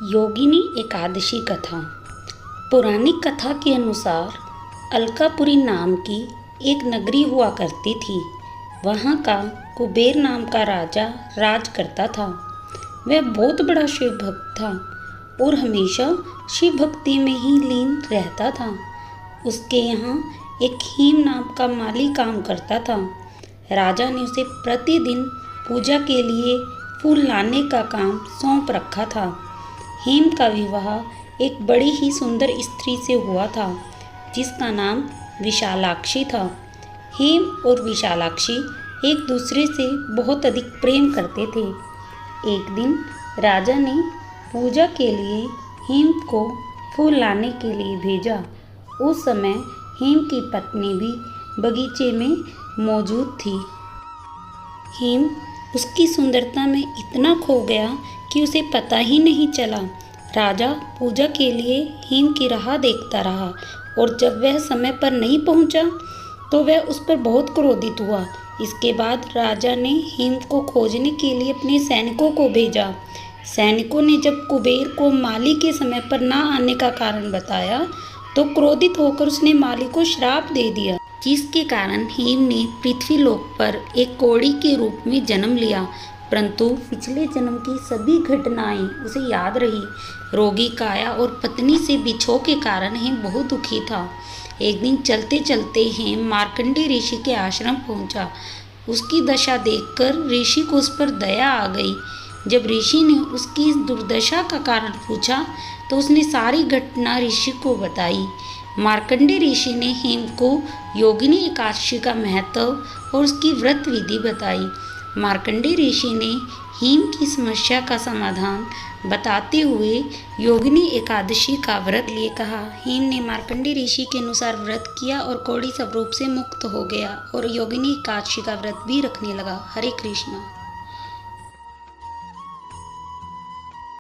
योगिनी एकादशी कथा। पुरानी कथा के अनुसार अलकापुरी नाम की एक नगरी हुआ करती थी। वहाँ का कुबेर नाम का राजा राज करता था। वह बहुत बड़ा शिव भक्त था और हमेशा शिव भक्ति में ही लीन रहता था। उसके यहाँ एक हेम नाम का माली काम करता था। राजा ने उसे प्रतिदिन पूजा के लिए फूल लाने का काम सौंप रखा था। हेम का विवाह एक बड़ी ही सुंदर स्त्री से हुआ था जिसका नाम विशालाक्षी था। हेम और विशालाक्षी एक दूसरे से बहुत अधिक प्रेम करते थे। एक दिन राजा ने पूजा के लिए हेम को फूल लाने के लिए भेजा। उस समय हेम की पत्नी भी बगीचे में मौजूद थी। हेम उसकी सुंदरता में इतना खो गया कि उसे पता ही नहीं चला। राजा पूजा के लिए हेम की राह देखता रहा और जब वह समय पर नहीं पहुंचा तो वह उस पर बहुत क्रोधित हुआ। इसके बाद राजा ने हेम को खोजने के लिए अपने सैनिकों को भेजा। सैनिकों ने जब कुबेर को माली के समय पर ना आने का कारण बताया तो क्रोधित होकर उसने माली को श्राप दे दिया, जिसके कारण हेम ने पृथ्वीलोक पर एक कौड़ी के रूप में जन्म लिया। परंतु पिछले जन्म की सभी घटनाएं उसे याद रही। रोगी काया और पत्नी से बिछोह के कारण हेम बहुत दुखी था। एक दिन चलते चलते हेम मार्कंडेय ऋषि के आश्रम पहुंचा। उसकी दशा देखकर ऋषि को उस पर दया आ गई। जब ऋषि ने उसकी इस दुर्दशा का कारण पूछा तो उसने सारी घटना ऋषि को बताई। मार्कंडेय ऋषि ने हेम को योगिनी एकादशी का महत्व और उसकी व्रत विधि बताई। मार्कंडेय ऋषि ने हेम की समस्या का समाधान बताते हुए योगिनी एकादशी का व्रत लिए कहा। हेम ने मार्कंडेय ऋषि के अनुसार व्रत किया और कौड़ी स्वरूप से मुक्त हो गया और योगिनी एकादशी का व्रत भी रखने लगा। हरे कृष्णा।